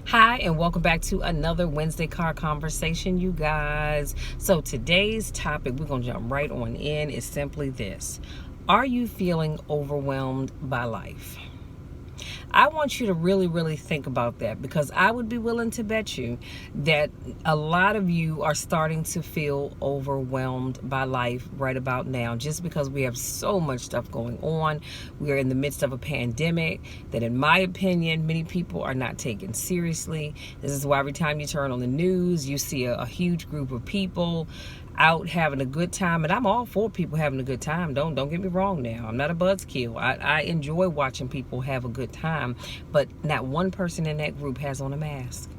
Hi, and welcome back to another Wednesday car conversation, you guys. So today's topic, we're going to jump right on in, is simply this. Are you feeling overwhelmed by life? I want you to really think about that, because I would be willing to bet you that a lot of you are starting to feel overwhelmed by life right about now, just because we have so much stuff going on. We are in the midst of a pandemic that, in my opinion, many people are not taking seriously. This is why every time you turn on the news, you see a huge group of people out having a good time, and I'm all for people having a good time. Don't get me wrong. Now, I'm not a buzzkill. I enjoy watching people have a good time, but not one person in that group has on a mask.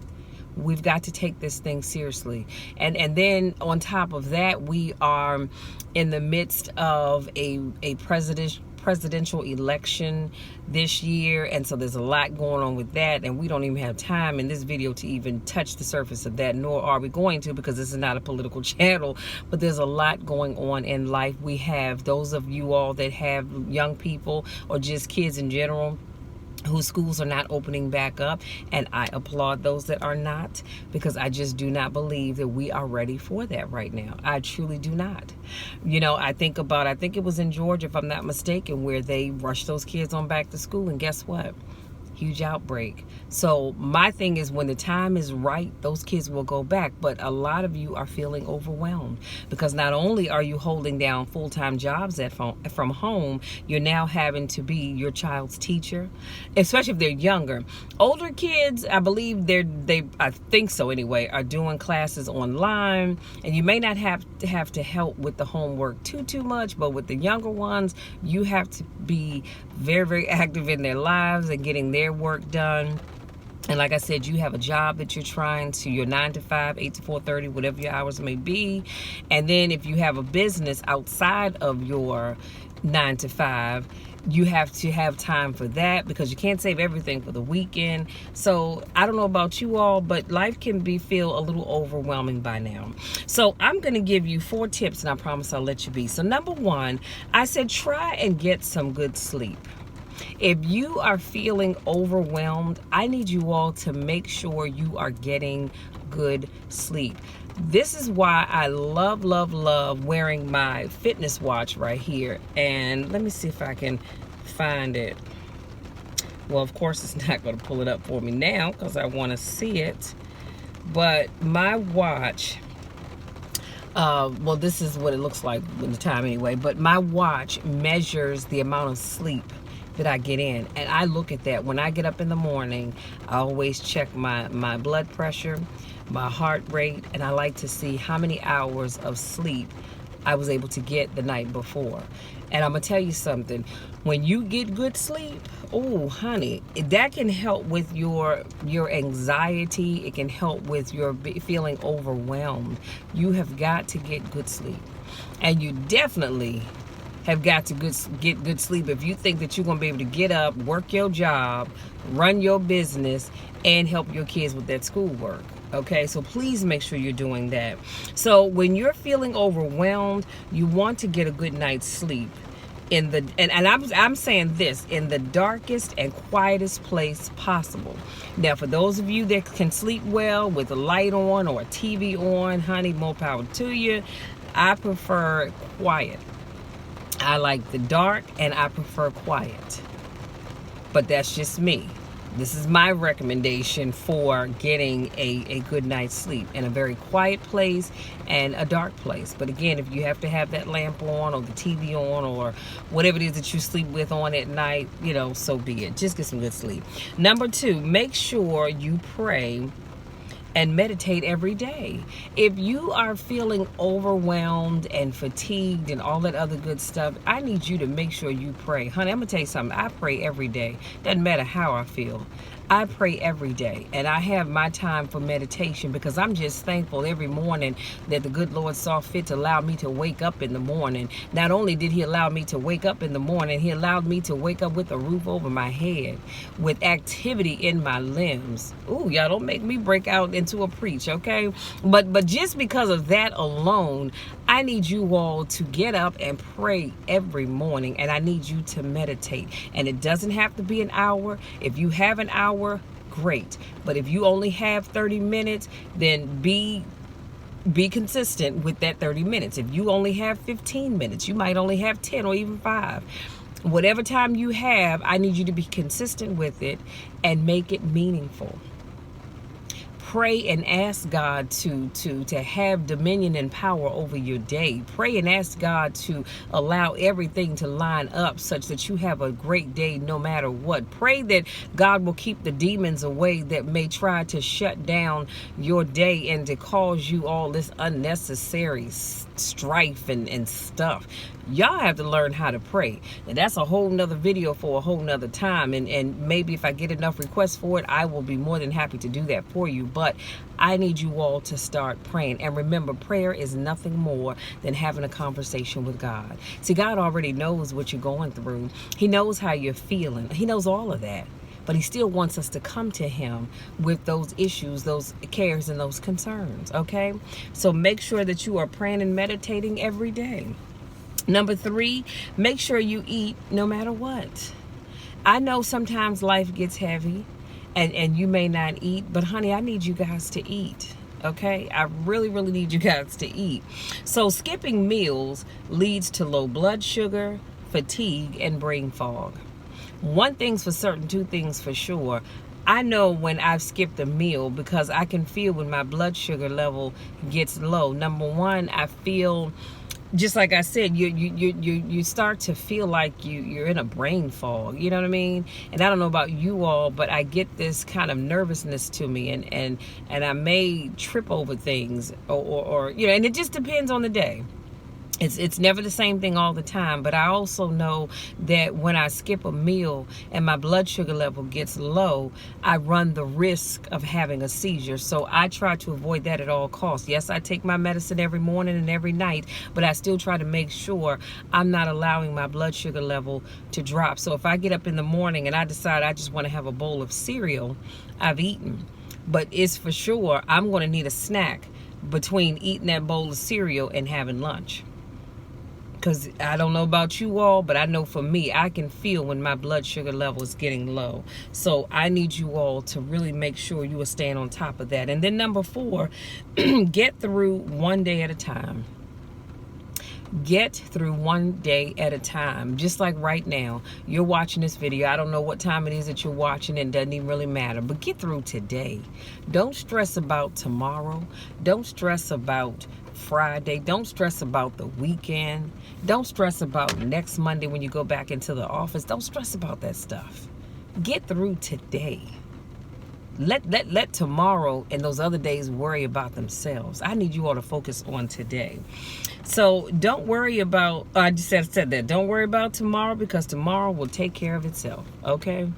We've got to take this thing seriously. And then on top of that, we are in the midst of a presidential election this year, and so there's a lot going on with that, and we don't even have time in this video to even touch the surface of that, nor are we going to, because this is not a political channel. But there's a lot going on in life. We have those of you all that have young people or just kids in general whose schools are not opening back up, and I applaud those that are not, because I just do not believe that we are ready for that right now. I truly do not. I think it was in Georgia, if I'm not mistaken, where they rushed those kids on back to school, and guess what? Huge outbreak. So my thing is, when the time is right, those kids will go back. But a lot of you are feeling overwhelmed, because not only are you holding down full-time jobs from home, you're now having to be your child's teacher, especially if they're younger. Older kids, I believe I think so anyway, are doing classes online, and you may not have to help with the homework too much. But with the younger ones, you have to be very active in their lives and getting their work done. And like I said, you have a job that you're trying to, your 9 to 5, 8 to 4:30, whatever your hours may be. And then if you have a business outside of your 9 to 5, you have to have time for that, because you can't save everything for the weekend. So I don't know about you all, but life can feel a little overwhelming by now. So I'm going to give you 4 tips, and I promise I'll let you be. So number 1, I said try and get some good sleep. If you are feeling overwhelmed, I need you all to make sure you are getting good sleep. This is why I love wearing my fitness watch right here. And let me see if I can find it. Well, of course, it's not going to pull it up for me now, because I want to see it. But my watch, well, this is what it looks like with the time anyway. But my watch measures the amount of sleep that I get in, and I look at that when I get up in the morning. I always check my blood pressure, my heart rate, and I like to see how many hours of sleep I was able to get the night before. And I'm gonna tell you something, when you get good sleep, oh honey, that can help with your anxiety. It can help with your feeling overwhelmed. You have got to get good sleep, and you definitely have got to get good sleep if you think that you're going to be able to get up, work your job, run your business, and help your kids with that schoolwork. Okay, so please make sure you're doing that. So when you're feeling overwhelmed, you want to get a good night's sleep and I'm saying this, in the darkest and quietest place possible. Now, for those of you that can sleep well with a light on or a TV on, honey, more power to you. I prefer quiet. I like the dark, and I prefer quiet. But that's just me. This is my recommendation for getting a good night's sleep, in a very quiet place and a dark place. But again, if you have to have that lamp on or the TV on or whatever it is that you sleep with on at night, so be it. Just get some good sleep. Number 2, make sure you pray and meditate every day. If you are feeling overwhelmed and fatigued and all that other good stuff, I need you to make sure you pray. Honey, I'm gonna tell you something. I pray every day. Doesn't matter how I feel. I pray every day, and I have my time for meditation, because I'm just thankful every morning that the good Lord saw fit to allow me to wake up in the morning. Not only did he allow me to wake up in the morning, he allowed me to wake up with a roof over my head, with activity in my limbs. Ooh, y'all don't make me break out into a preach, okay? But just because of that alone, I need you all to get up and pray every morning, and I need you to meditate. And it doesn't have to be an hour. If you have an hour, great. But if you only have 30 minutes, then be consistent with that 30 minutes. If you only have 15 minutes, you might only have 10 or even 5. Whatever time you have, I need you to be consistent with it and make it meaningful. Pray and ask God to have dominion and power over your day. Pray and ask God to allow everything to line up such that you have a great day no matter what. Pray that God will keep the demons away that may try to shut down your day and to cause you all this unnecessary strife and stuff. Y'all have to learn how to pray. And that's a whole nother video for a whole nother time. And maybe if I get enough requests for it, I will be more than happy to do that for you. But I need you all to start praying. And remember, prayer is nothing more than having a conversation with God. See, God already knows what you're going through. He knows how you're feeling. He knows all of that. But he still wants us to come to him with those issues, those cares, and those concerns, okay? So make sure that you are praying and meditating every day. Number 3, make sure you eat no matter what. I know sometimes life gets heavy and you may not eat, but honey, I need you guys to eat, okay? I really, really need you guys to eat. So skipping meals leads to low blood sugar, fatigue, and brain fog. One thing's for certain, two things for sure. I know when I've skipped a meal because I can feel when my blood sugar level gets low. Number one, I feel, just like I said, you start to feel like you're in a brain fog. You know what I mean? And I don't know about you all, but I get this kind of nervousness to me, and I may trip over things, or you know, and it just depends on the day. It's never the same thing all the time, but I also know that when I skip a meal and my blood sugar level gets low, I run the risk of having a seizure. So I try to avoid that at all costs. Yes, I take my medicine every morning and every night, but I still try to make sure I'm not allowing my blood sugar level to drop. So if I get up in the morning and I decide I just want to have a bowl of cereal, I've eaten. But it's for sure I'm going to need a snack between eating that bowl of cereal and having lunch. Because I don't know about you all, but I know for me, I can feel when my blood sugar level is getting low. So I need you all to really make sure you are staying on top of that. And then number 4, get through one day at a time. Get through one day at a time. Just like right now, you're watching this video. I don't know what time it is that you're watching. It doesn't even really matter. But get through today. Don't stress about tomorrow. Don't stress about Friday. Don't stress about the weekend. Don't stress about next Monday when you go back into the office. Don't stress about that stuff. Get through today. Let tomorrow and those other days worry about themselves. I need you all to focus on today. So don't worry about, I just said that. Don't worry about tomorrow, because tomorrow will take care of itself, okay?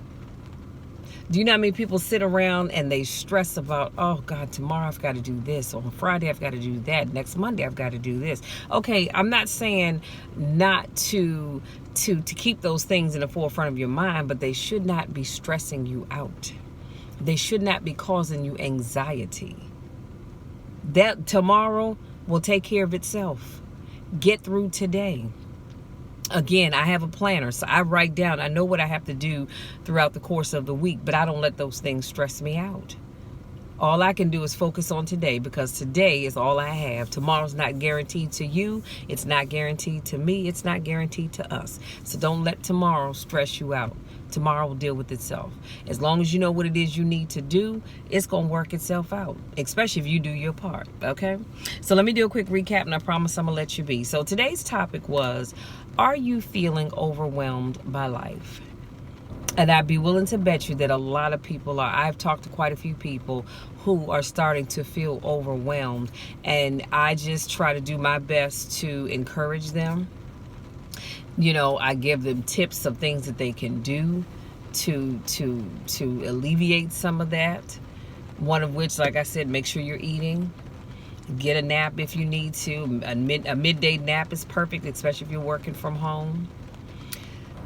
Do you know how many people sit around and they stress about, oh God, tomorrow I've got to do this. On Friday I've got to do that. Next Monday I've got to do this. Okay, I'm not saying not to keep those things in the forefront of your mind, but they should not be stressing you out. They should not be causing you anxiety. That tomorrow will take care of itself. Get through today. Again, I have a planner, so I write down, I know what I have to do throughout the course of the week, but I don't let those things stress me out. All I can do is focus on today, because today is all I have. Tomorrow's not guaranteed to you. It's not guaranteed to me. It's not guaranteed to us. So don't let tomorrow stress you out. Tomorrow will deal with itself. As long as you know what it is you need to do, it's going to work itself out, especially if you do your part, okay? So let me do a quick recap, and I promise I'm going to let you be. So today's topic was, are you feeling overwhelmed by life? And I'd be willing to bet you that a lot of people are. I've talked to quite a few people who are starting to feel overwhelmed, and I just try to do my best to encourage them. You know, I give them tips of things that they can do to alleviate some of that. One of which, like I said, make sure you're eating. Get a nap if you need to. A midday nap is perfect, especially if you're working from home.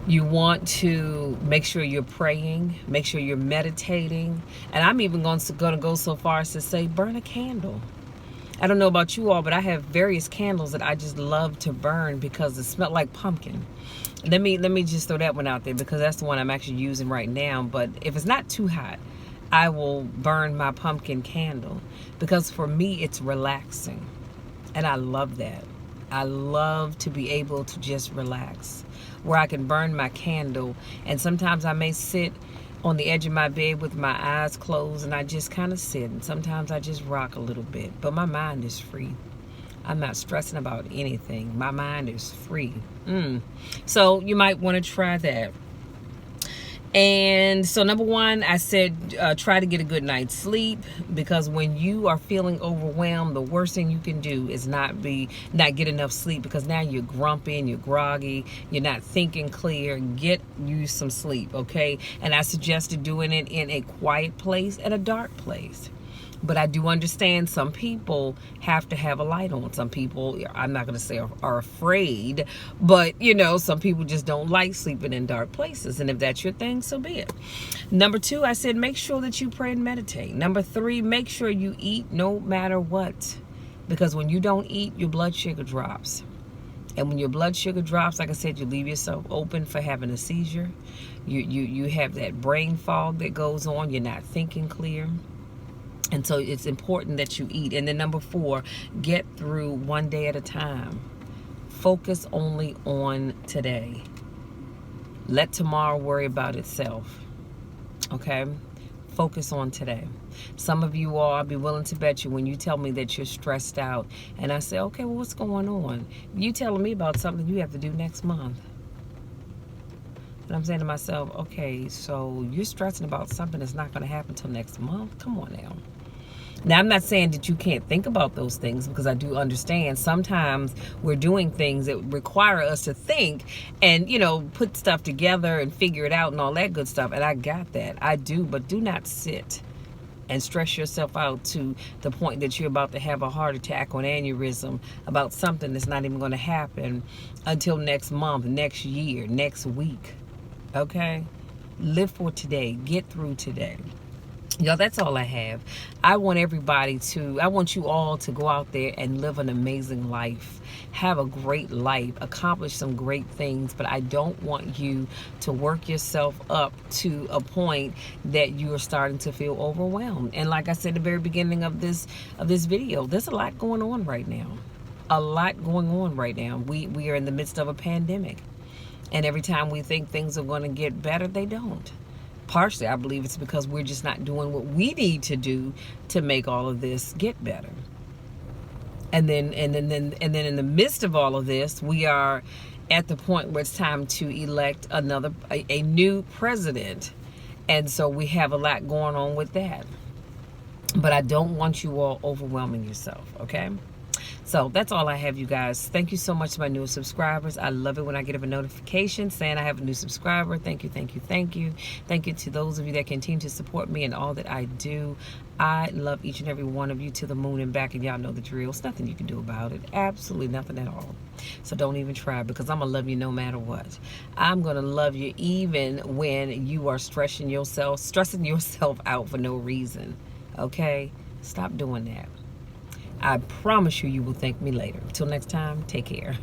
You want to make sure you're praying, make sure you're meditating. And I'm even going to go so far as to say, burn a candle. I don't know about you all, but I have various candles that I just love to burn because they smell like pumpkin. Let me just throw that one out there, because that's the one I'm actually using right now. But if it's not too hot, I will burn my pumpkin candle, because for me it's relaxing. And I love that. I love to be able to just relax, where I can burn my candle. And sometimes I may sit on the edge of my bed with my eyes closed and I just kind of sit. And sometimes I just rock a little bit. But my mind is free. I'm not stressing about anything. My mind is free. So you might want to try that. And so number one, I said try to get a good night's sleep, because when you are feeling overwhelmed, the worst thing you can do is not get enough sleep, because now you're grumpy and you're groggy, you're not thinking clear. Get you some sleep, okay? And I suggested doing it in a quiet place and a dark place. But I do understand some people have to have a light on. Some people, I'm not going to say are afraid, but some people just don't like sleeping in dark places. And if that's your thing, so be it. Number two, I said make sure that you pray and meditate. Number three, make sure you eat no matter what. Because when you don't eat, your blood sugar drops. And when your blood sugar drops, like I said, you leave yourself open for having a seizure. You have that brain fog that goes on. You're not thinking clear. And so it's important that you eat. And then number four, get through one day at a time. Focus only on today. Let tomorrow worry about itself. Okay? Focus on today. Some of you all, I'll be willing to bet you, when you tell me that you're stressed out, and I say, okay, well, what's going on? You telling me about something you have to do next month. And I'm saying to myself, okay, so you're stressing about something that's not going to happen till next month? Come on now. Now, I'm not saying that you can't think about those things, because I do understand sometimes we're doing things that require us to think and, put stuff together and figure it out and all that good stuff. And I got that. I do. But do not sit and stress yourself out to the point that you're about to have a heart attack or an aneurysm about something that's not even going to happen until next month, next year, next week. Okay? Live for today. Get through today. Y'all, that's all I have. I want you all to go out there and live an amazing life. Have a great life. Accomplish some great things. But I don't want you to work yourself up to a point that you are starting to feel overwhelmed. And like I said at the very beginning of this video, there's a lot going on right now. A lot going on right now. We are in the midst of a pandemic. And every time we think things are going to get better, they don't. Partially, I believe it's because we're just not doing what we need to do to make all of this get better. And then in the midst of all of this, we are at the point where it's time to elect a new president. And so we have a lot going on with that. But I don't want you all overwhelming yourself, okay? So that's all I have, you guys. Thank you so much to my newest subscribers. I love it when I get a notification saying I have a new subscriber. Thank you, thank you, thank you. Thank you to those of you that continue to support me and all that I do. I love each and every one of you to the moon and back, and y'all know the drill. There's nothing you can do about it. Absolutely nothing at all. So don't even try, because I'm going to love you no matter what. I'm going to love you even when you are stressing yourself out for no reason. Okay? Stop doing that. I promise you will thank me later. Till next time, take care.